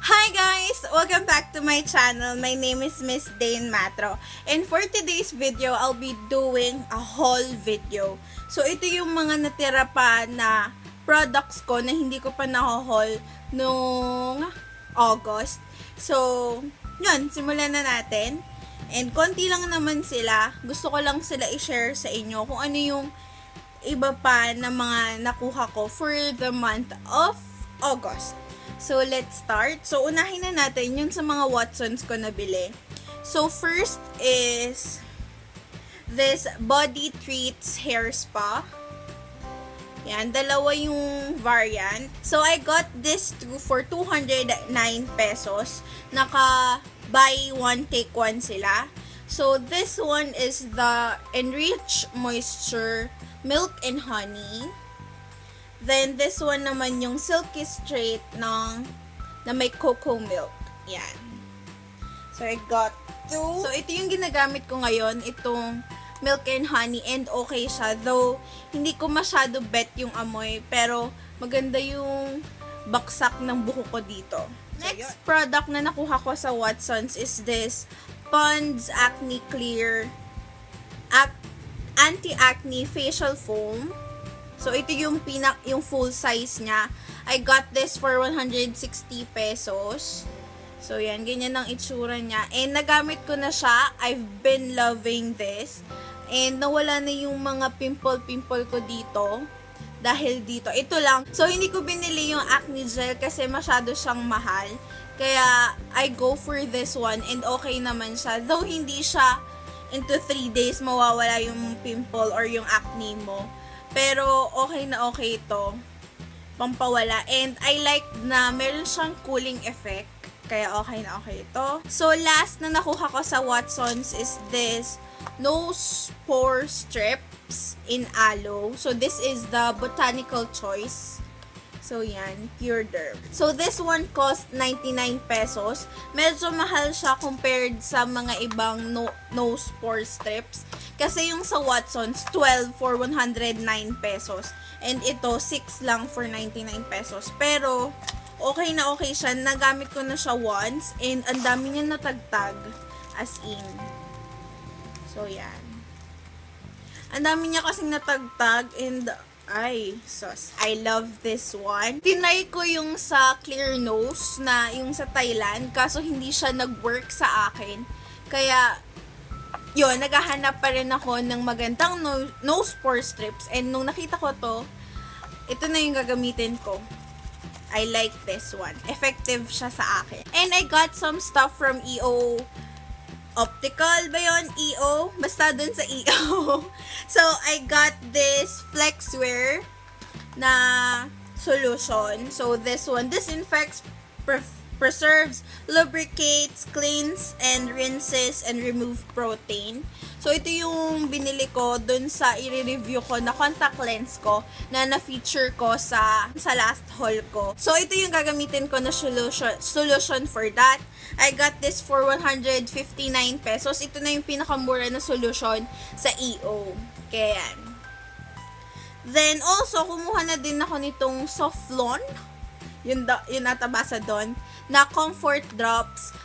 Hi guys! Welcome back to my channel. My name is Miss Dane Matro. And for today's video, I'll be doing a haul video. So ito yung mga natira pa na products ko na hindi ko pa na-haul nung August. So, yun, simulan na natin. And konti lang naman sila. Gusto ko lang sila i-share sa inyo kung ano yung iba pa na mga nakuha ko for the month of August. So, let's start. So, unahin na natin yun sa mga Watsons ko nabili. So, first is this Body Treats Hair Spa. Yan, dalawa yung variant. So, I got this for 209 pesos. Naka-buy one, take one sila. So, this one is the Enrich Moisture Milk and Honey. Then, this one naman yung Silky Straight na may cocoa milk. Yan. So, I got two. So, ito yung ginagamit ko ngayon. Itong milk and honey. And okay siya. Though, hindi ko masyado bet yung amoy. Pero, maganda yung baksak ng buhok ko dito. Next product na nakuha ko sa Watsons is this Pond's Acne Clear Anti-Acne Facial Foam. So, ito yung full size niya. I got this for 160 pesos. So, yan. Ganyan ang itsura niya. And, nagamit ko na siya. I've been loving this. And, nawala na yung mga pimple-pimple ko dito. Dahil dito. Ito lang. So, hindi ko binili yung acne gel kasi masyado siyang mahal. Kaya, I go for this one. And, okay naman siya. Though, hindi siya into 3 days mawawala yung pimple or yung acne mo. Pero, okay na okay ito. Pampawala. And, I like na meron siyang cooling effect. Kaya, okay na okay ito. So, last na nakuha ko sa Watsons is this Nose Pore Strips in Aloe. So, this is the Botanical Choice. So, yan. Pure Derm. So, this one cost 99 pesos. Medyo mahal siya compared sa mga ibang nose pore strips. Kasi yung sa Watsons, 12 for 109 pesos. And ito, 6 lang for 99 pesos. Pero, okay na okay siya. Nagamit ko na siya once. And ang dami niya natagtag. As in. So, yan. Ang dami niya kasing natagtag. And, ay, sus. I love this one. Tinry ko yung sa Clear Nose na yung sa Thailand. Kaso, hindi siya nag-work sa akin. Kaya, yun, naghahanap pa rin ako ng magandang nose pore strips. And nung nakita ko to, ito na yung gagamitin ko. I like this one. Effective siya sa akin. And I got some stuff from EO Optical ba yun? EO? Basta dun sa EO. So, I got this Flexwear na solution. So, this one disinfects, preserves, lubricates, cleans, and rinses, and remove protein. So, ito yung binili ko dun sa i-review ko na contact lens ko na na-feature ko sa last haul ko. So, ito yung gagamitin ko na solution for that. I got this for 159 pesos. Ito na yung pinakamura na solution sa EO. Kaya yan. Then, also, kumuha na din ako nitong Soflon. Yun ata basa doon. Na comfort drops.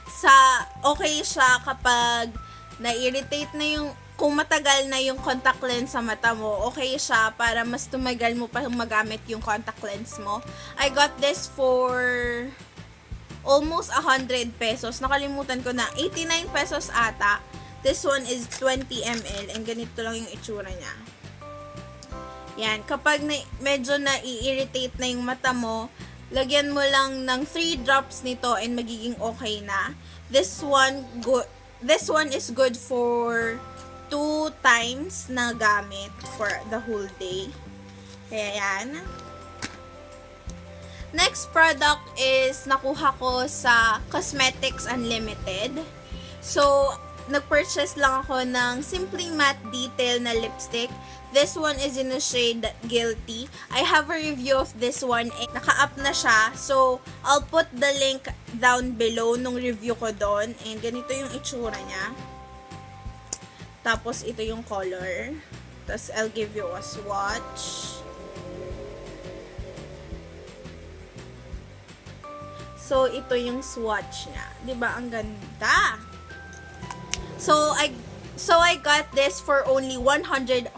Okay siya kapag na-irritate na yung, kung matagal na yung contact lens sa mata mo, okay siya para mas tumagal mo pa magamit yung contact lens mo. I got this for almost 100 pesos. Nakalimutan ko na. 89 pesos ata. This one is 20 ml and ganito lang yung itsura niya. Yan. Kapag medyo na-irritate na yung mata mo, lagyan mo lang ng 3 drops nito and magiging okay na. This one is good for 2 times na gamit for the whole day. Kaya yan. Next product is nakuha ko sa Cosmetics Unlimited. So, nag-purchase lang ako ng Simply Matte Detail na lipstick. This one is in the shade Guilty. I have a review of this one. Naka-up na siya. So, I'll put the link down below nung review ko doon. And ganito yung itsura niya. Tapos, ito yung color. Tapos, I'll give you a swatch. So, ito yung swatch niya. 'Di ba ang ganda? So, I got this for only 149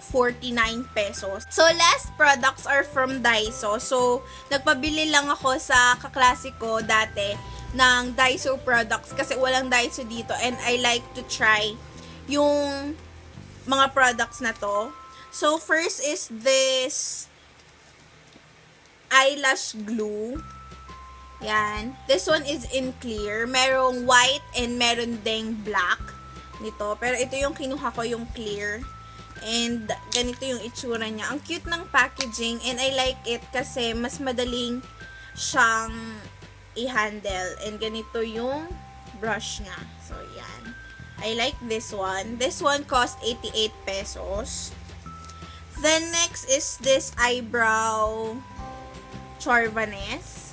pesos. So, last products are from Daiso. So, nagpabili lang ako sa kaklase ko dati ng Daiso products kasi walang Daiso dito and I like to try yung mga products na to. So, first is this eyelash glue. Yan. This one is in clear. Merong white and meron ding black nito. Pero ito yung kinuha ko, yung clear. And ganito yung itsura niya. Ang cute ng packaging and I like it kasi mas madaling siyang i-handle. And ganito yung brush niya. So, yan. I like this one. This one cost 88 pesos. Then, next is this eyebrow Chorvanes.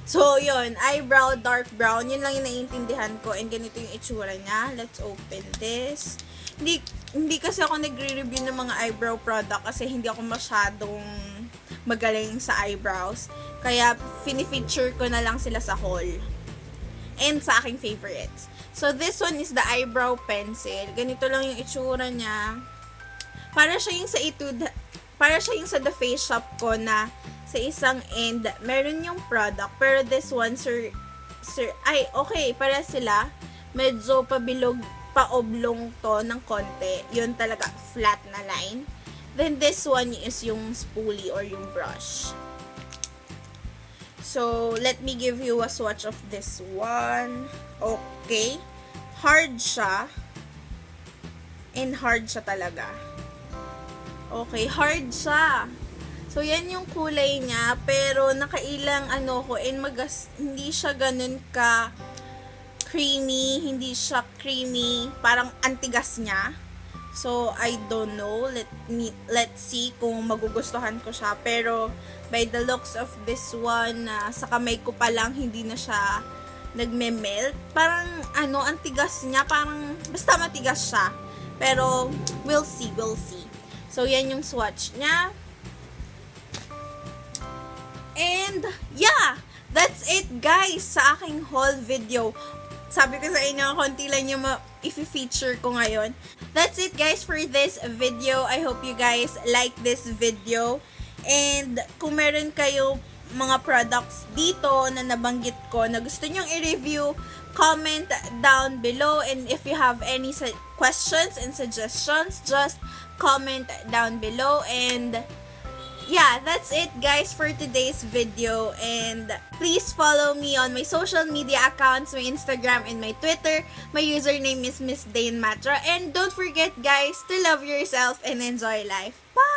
So, yun. Eyebrow, dark brown. Yun lang yung naiintindihan ko. And ganito yung itsura niya. Let's open this. Hindi kasi ako nagre-review ng mga eyebrow product kasi hindi ako masyadong magaling sa eyebrows. Kaya, fini-feature ko na lang sila sa haul. And sa aking favorites. So, this one is the eyebrow pencil. Ganito lang yung itsura niya. Para siya yung sa The Face Shop ko na sa isang end, meron yung product. Pero this one, okay, para sila. Medyo paoblong to ng konti. Yun talaga, flat na line. Then this one is yung spoolie or yung brush. So, let me give you a swatch of this one. Okay. Hard siya. And hard siya talaga. Okay, hard siya. So, yan yung kulay niya. Pero, nakailang hindi siya ganun ka creamy. Hindi siya creamy. Parang antigas niya. So, I don't know. Let's see kung magugustuhan ko siya. Pero, by the looks of this one, sa kamay ko pa lang, hindi na siya nagme-melt. Parang, antigas niya. Parang, basta matigas siya. Pero, we'll see. So, yan yung swatch niya. And, yeah! That's it, guys, sa aking haul video. Sabi ko sa inyo, konti lang yung i-feature ko ngayon. That's it, guys, for this video. I hope you guys like this video. And, kung meron kayo mga products dito na nabanggit ko na gusto nyong i-review, comment down below. And if you have any questions and suggestions, just comment down below. And yeah, that's it, guys, for today's video. And please follow me on my social media accounts, my Instagram and my Twitter. My username is Miss Dane Matra. And don't forget, guys, to love yourself and enjoy life. Bye!